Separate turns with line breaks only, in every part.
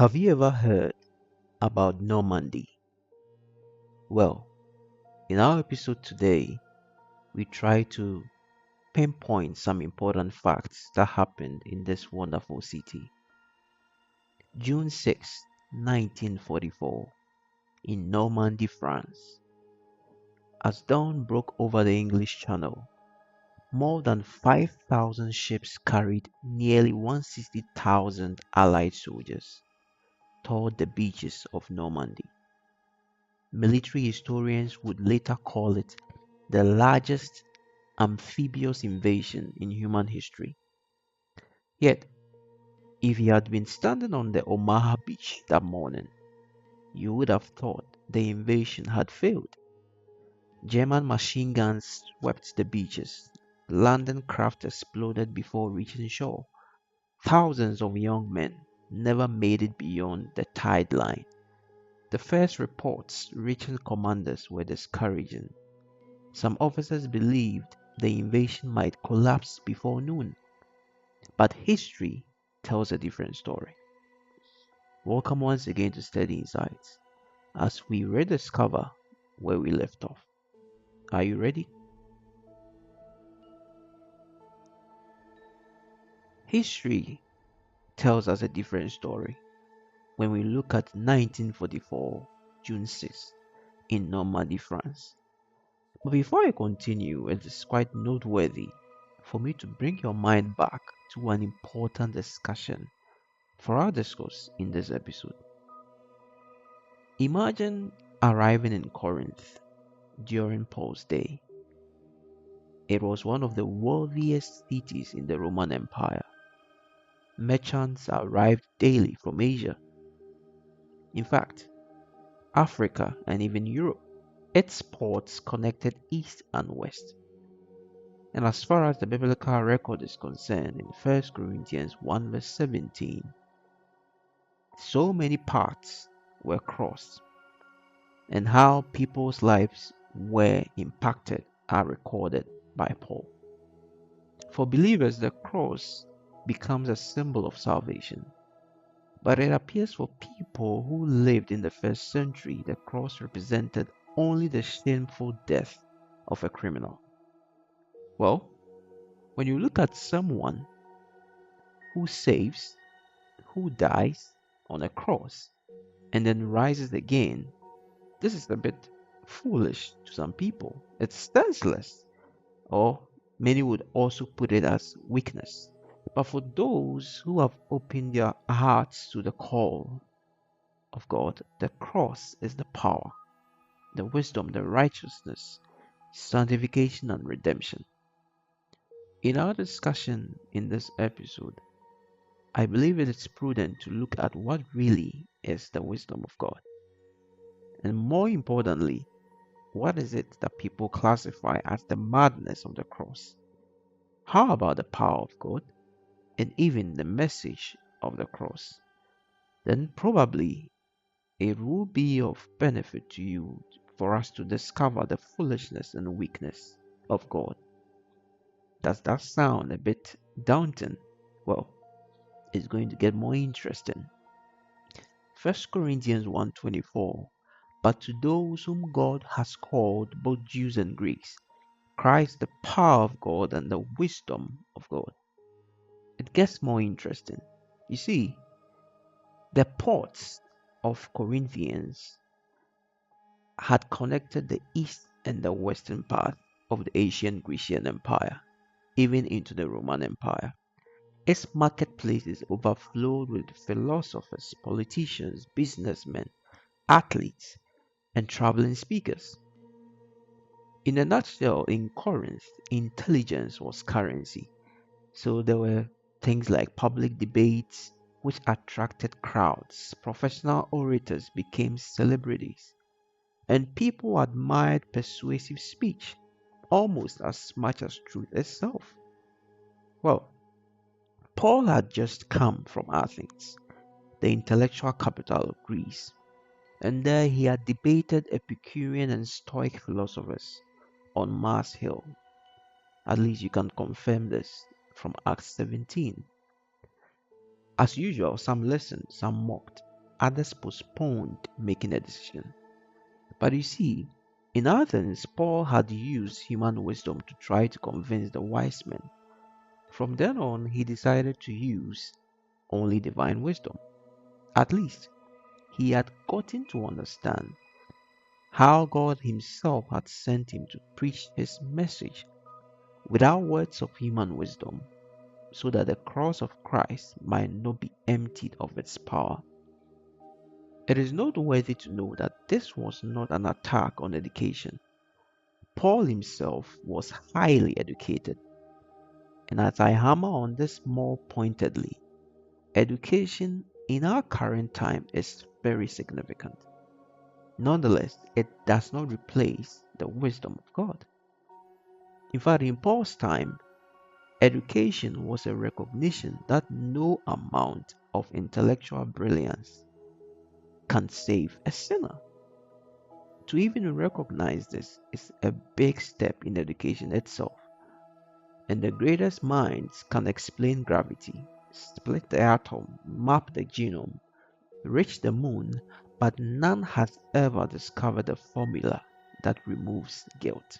Have you ever heard about Normandy? Well, in our episode today, we try to pinpoint some important facts that happened in this wonderful city. June 6, 1944, in Normandy, France. As dawn broke over the English Channel, more than 5,000 ships carried nearly 160,000 Allied soldiers toward the beaches of Normandy. Military historians would later call it the largest amphibious invasion in human history. Yet, if you had been standing on the Omaha beach that morning, you would have thought the invasion had failed. German machine guns swept the beaches, landing craft exploded before reaching shore. Thousands of young men never made it beyond the tide line. The first reports reaching commanders were discouraging. Some officers believed the invasion might collapse before noon, but history tells a different story. Welcome once again to Steady Insights as we rediscover where we left off. Are you ready? History tells us a different story when we look at 1944, June 6th, in Normandy, France. But before I continue, it is quite noteworthy for me to bring your mind back to an important discussion for our discourse in this episode. Imagine arriving in Corinth during Paul's day. It was one of the wealthiest cities in the Roman Empire. Merchants arrived daily from Asia, in fact, Africa, and even Europe. Its ports connected east and west. And as far as the biblical record is concerned, in 1 Corinthians 1 verse 17, so many paths were crossed, and how people's lives were impacted are recorded by Paul. For believers, the cross becomes a symbol of salvation. But it appears for people who lived in the first century, the cross represented only the shameful death of a criminal. Well, when you look at someone who saves, who dies on a cross, and then rises again, this is a bit foolish to some people. It's senseless, or many would also put it as weakness. But for those who have opened their hearts to the call of God, the cross is the power, the wisdom, the righteousness, sanctification, and redemption. In our discussion in this episode, I believe it is prudent to look at what really is the wisdom of God. And more importantly, what is it that people classify as the madness of the cross? How about the power of God and even the message of the cross? Then probably it will be of benefit to you for us to discover the foolishness and weakness of God. Does that sound a bit daunting? Well, it's going to get more interesting. 1 Corinthians 1:24. But to those whom God has called, both Jews and Greeks, Christ the power of God and the wisdom of God. It gets more interesting. You see, the ports of Corinthians had connected the east and the western part of the ancient Grecian Empire, even into the Roman Empire. Its marketplaces overflowed with philosophers, politicians, businessmen, athletes, and traveling speakers. In a nutshell, in Corinth, intelligence was currency. So there were things like public debates, which attracted crowds. Professional orators became celebrities, and people admired persuasive speech almost as much as truth itself. Well, Paul had just come from Athens, the intellectual capital of Greece, and there he had debated Epicurean and Stoic philosophers on Mars Hill. At least you can confirm this from Acts 17. As usual, some listened, some mocked, others postponed making a decision. But you see, in Athens, Paul had used human wisdom to try to convince the wise men. From then on, he decided to use only divine wisdom. At least, he had gotten to understand how God Himself had sent him to preach His message without words of human wisdom, so that the cross of Christ might not be emptied of its power. It is noteworthy to know that this was not an attack on education. Paul himself was highly educated, and as I hammer on this more pointedly, education in our current time is very significant. Nonetheless, it does not replace the wisdom of God. In fact, in Paul's time, education was a recognition that no amount of intellectual brilliance can save a sinner. To even recognize this is a big step in education itself. And the greatest minds can explain gravity, split the atom, map the genome, reach the moon, but none has ever discovered the formula that removes guilt.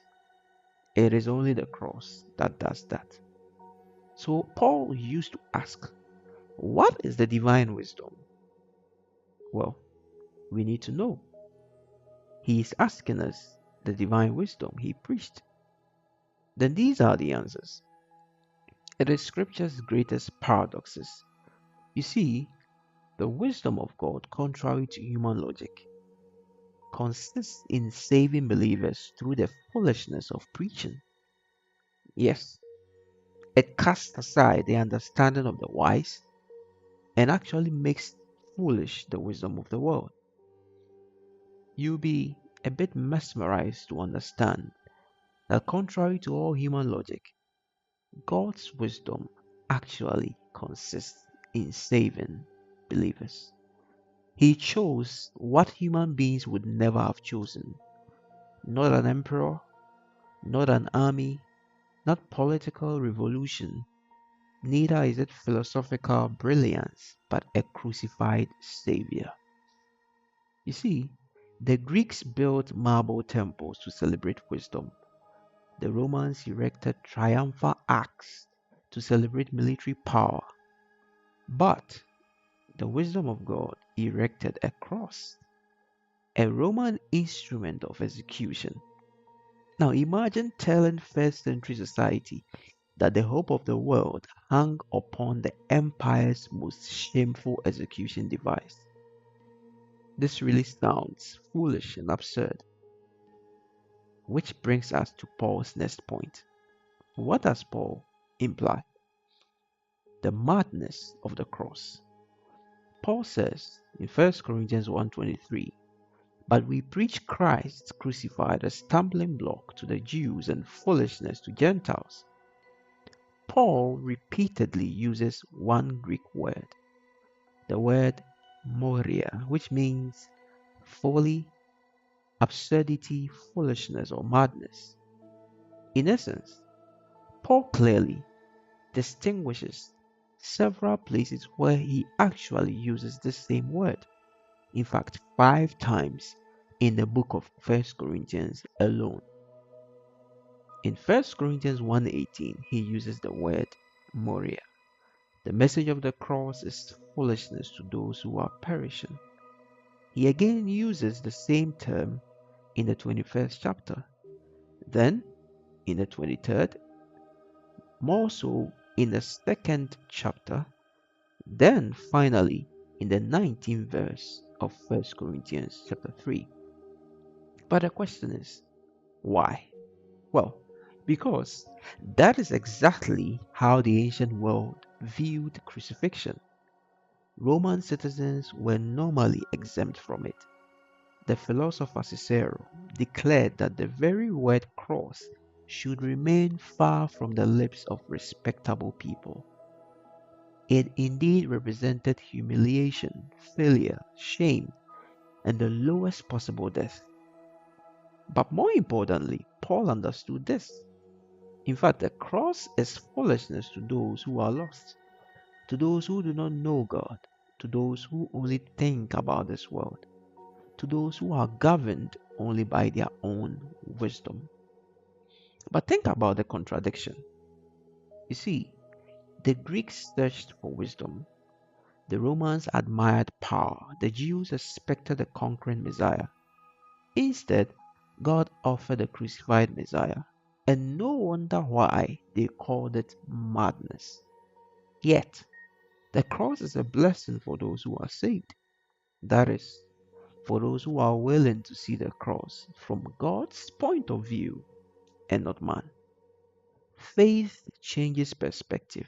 It is only the cross that does that. So Paul used to ask, what is the divine wisdom? Well, we need to know. He is asking us the divine wisdom he preached. Then these are the answers. It is Scripture's greatest paradoxes. You see, the wisdom of God, contrary to human logic, consists in saving believers through the foolishness of preaching. Yes, it casts aside the understanding of the wise and actually makes foolish the wisdom of the world. You'll be a bit mesmerized to understand that contrary to all human logic, God's wisdom actually consists in saving believers. He chose what human beings would never have chosen. Not an emperor, not an army, not political revolution, neither is it philosophical brilliance, but a crucified Savior. You see, the Greeks built marble temples to celebrate wisdom. The Romans erected triumphal arcs to celebrate military power. But the wisdom of God erected a cross, a Roman instrument of execution. Now imagine telling first century society that the hope of the world hung upon the empire's most shameful execution device. This really sounds foolish and absurd, which brings us to Paul's next point. What does Paul imply? The madness of the cross. Paul says in 1 Corinthians 1:23, but we preach Christ crucified, a stumbling block to the Jews and foolishness to Gentiles. Paul repeatedly uses one Greek word, the word moria, which means folly, absurdity, foolishness, or madness. In essence, Paul clearly distinguishes several places where he actually uses the same word. In fact, 5 times in the book of 1 Corinthians alone. In 1 Corinthians 1:18, he uses the word moria. The message of the cross is foolishness to those who are perishing. He again uses the same term in the 21st chapter. Then, in the 23rd, more so in the 2nd chapter, then finally in the 19th verse of 1 Corinthians chapter 3. But the question is, why? Well, because that is exactly how the ancient world viewed crucifixion. Roman citizens were normally exempt from it. The philosopher Cicero declared that the very word cross should remain far from the lips of respectable people. It indeed represented humiliation, failure, shame, and the lowest possible death. But more importantly, Paul understood this. In fact, the cross is foolishness to those who are lost, to those who do not know God, to those who only think about this world, to those who are governed only by their own wisdom. But think about the contradiction. You see, the Greeks searched for wisdom, the Romans admired power, the Jews expected a conquering Messiah. Instead, God offered a crucified Messiah, and no wonder why they called it madness. Yet, the cross is a blessing for those who are saved. That is, for those who are willing to see the cross from God's point of view and not man. Faith changes perspective.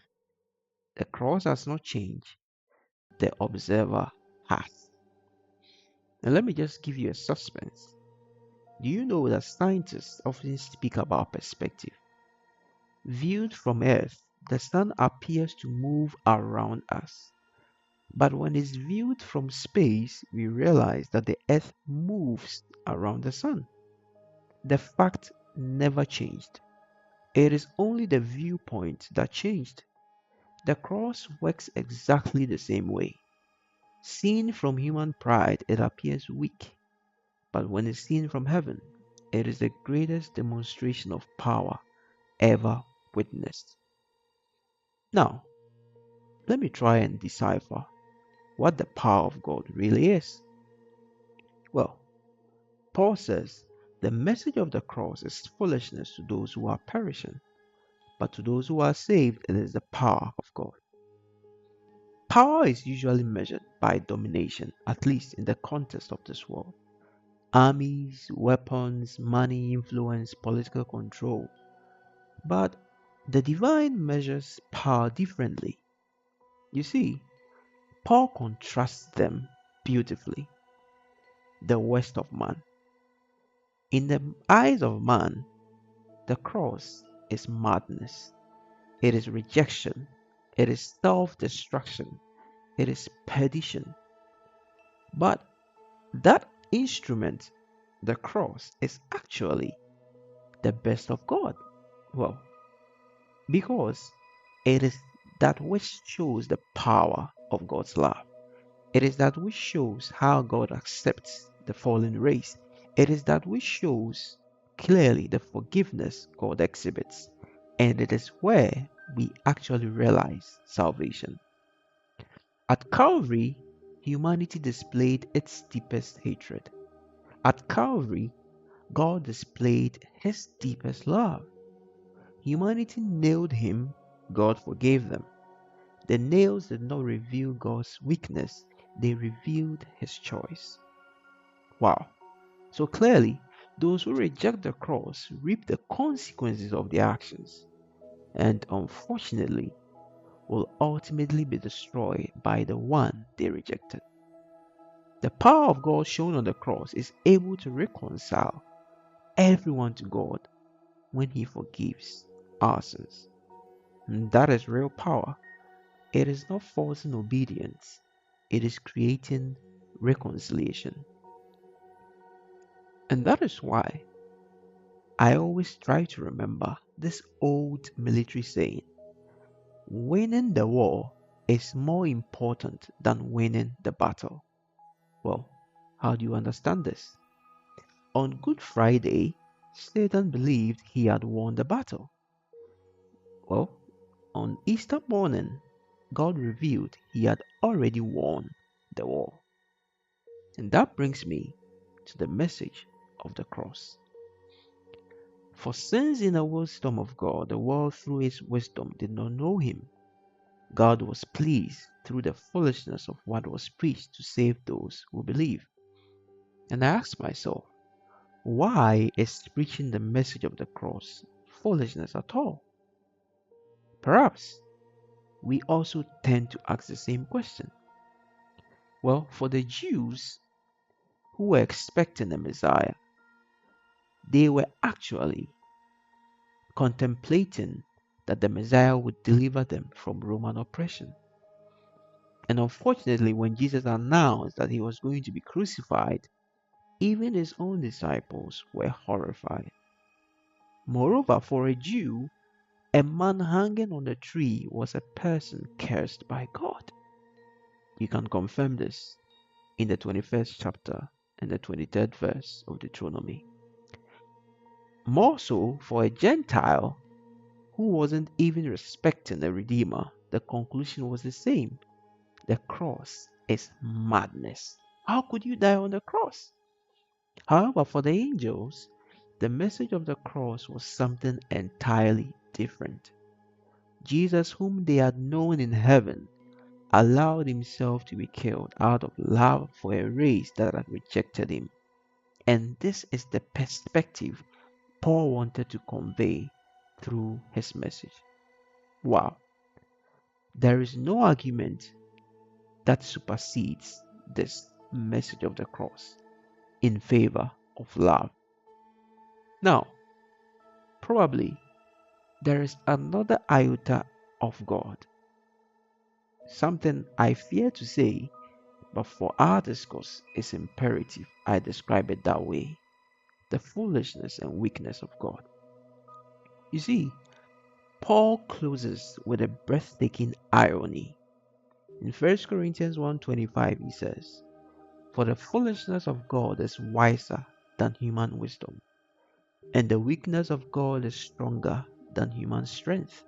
The cross has not changed, the observer has. And let me just give you a suspense. Do you know that scientists often speak about perspective? Viewed from Earth, the sun appears to move around us. But when it's viewed from space, we realize that the Earth moves around the sun. The fact never changed. It is only the viewpoint that changed. The cross works exactly the same way. Seen from human pride, it appears weak, but when it's seen from heaven, it is the greatest demonstration of power ever witnessed. Now, let me try and decipher what the power of God really is. Well, Paul says the message of the cross is foolishness to those who are perishing, but to those who are saved, it is the power of God. Power is usually measured by domination, at least in the context of this world. Armies, weapons, money, influence, political control. But the divine measures power differently. You see, Paul contrasts them beautifully. The worst of man. In the eyes of man, the cross is madness. It is rejection. It is self destruction. It is perdition. But that instrument, the cross, is actually the best of God. Well, because it is that which shows the power of God's love. It is that which shows how God accepts the fallen race. It is that which shows clearly the forgiveness God exhibits. And it is where we actually realize salvation. At Calvary, humanity displayed its deepest hatred. At Calvary, God displayed his deepest love. Humanity nailed him, God forgave them. The nails did not reveal God's weakness, they revealed his choice. Wow. So clearly, those who reject the cross reap the consequences of their actions, and unfortunately, will ultimately be destroyed by the one they rejected. The power of God shown on the cross is able to reconcile everyone to God when He forgives our sins. And that is real power. It is not forcing obedience, it is creating reconciliation. And that is why I always try to remember this old military saying: winning the war is more important than winning the battle. Well, how do you understand this? On Good Friday, Satan believed he had won the battle. Well, on Easter morning, God revealed he had already won the war. And that brings me to the message of the cross. For since in the wisdom of God, the world through his wisdom did not know him, God was pleased through the foolishness of what was preached to save those who believe. And I asked myself, why is preaching the message of the cross foolishness at all? Perhaps we also tend to ask the same question. Well, for the Jews who were expecting a Messiah, they were actually contemplating that the Messiah would deliver them from Roman oppression. And unfortunately, when Jesus announced that he was going to be crucified, even his own disciples were horrified. Moreover, for a Jew, a man hanging on a tree was a person cursed by God. You can confirm this in the 21st chapter and the 23rd verse of Deuteronomy. More so, for a Gentile who wasn't even respecting the Redeemer, the conclusion was the same. The cross is madness. How could you die on the cross? However, for the angels, the message of the cross was something entirely different. Jesus, whom they had known in heaven, allowed himself to be killed out of love for a race that had rejected him. And this is the perspective Paul wanted to convey through his message. Wow. There is no argument that supersedes this message of the cross in favor of love. Now, probably there is another iota of God, something I fear to say, but for our discourse, it's imperative I describe it that way: the foolishness and weakness of God. You see, Paul closes with a breathtaking irony. In 1 Corinthians 1:25, he says, "For the foolishness of God is wiser than human wisdom, and the weakness of God is stronger than human strength."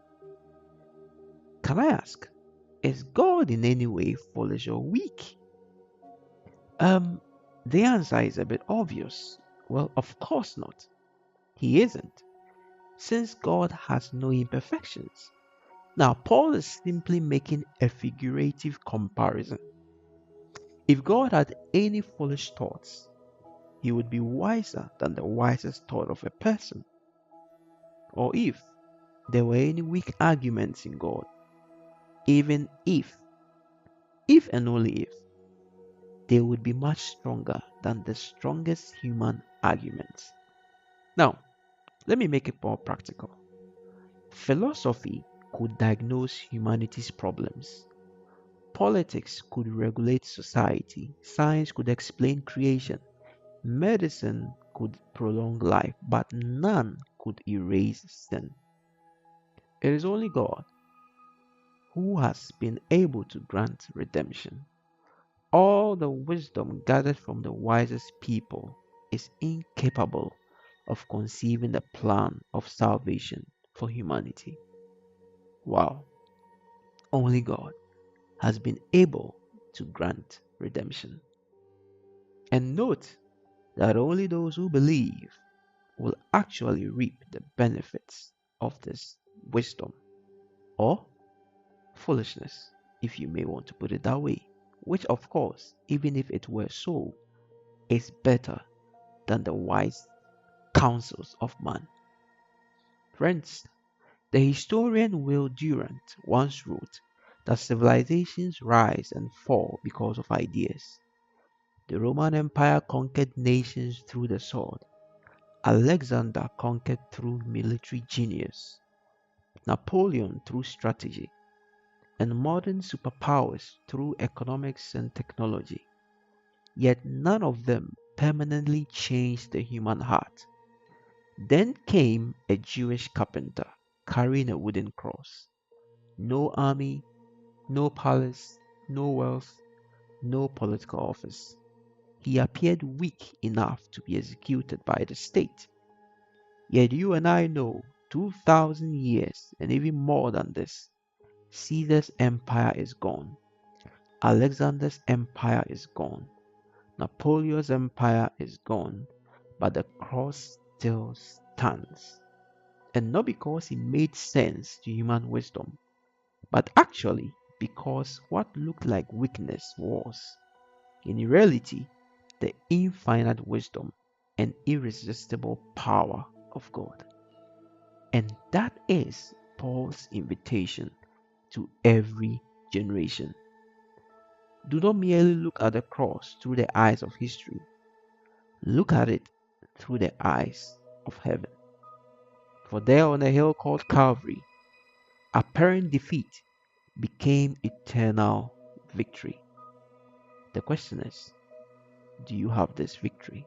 Can I ask, is God in any way foolish or weak? Um, the answer is a bit obvious. Well, of course not. He isn't, since God has no imperfections. Now, Paul is simply making a figurative comparison. If God had any foolish thoughts, he would be wiser than the wisest thought of a person. Or if there were any weak arguments in God, even if and only if, they would be much stronger than the strongest human arguments. Now, let me make it more practical. Philosophy could diagnose humanity's problems. Politics could regulate society. Science could explain creation. Medicine could prolong life, but none could erase sin. It is only God who has been able to grant redemption. All the wisdom gathered from the wisest people is incapable of conceiving the plan of salvation for humanity. Wow, only God has been able to grant redemption. And note that only those who believe will actually reap the benefits of this wisdom, or foolishness, if you may want to put it that way, which, of course, even if it were so, is better than the wise counsels of man. Friends, the historian Will Durant once wrote that civilizations rise and fall because of ideas. The Roman Empire conquered nations through the sword. Alexander conquered through military genius. Napoleon through strategy. And modern superpowers through economics and technology. Yet none of them permanently changed the human heart. Then came a Jewish carpenter carrying a wooden cross. No army, no palace, no wealth, no political office. He appeared weak enough to be executed by the state. Yet you and I know 2,000 years and even more than this, Caesar's empire is gone. Alexander's empire is gone. Napoleon's empire is gone. But the cross still stands. And not because it made sense to human wisdom, but actually because what looked like weakness was, in reality, the infinite wisdom and irresistible power of God. And that is Paul's invitation to every generation. Do not merely look at the cross through the eyes of history, look at it through the eyes of heaven. For there on a hill called Calvary, apparent defeat became eternal victory. The question is, do you have this victory?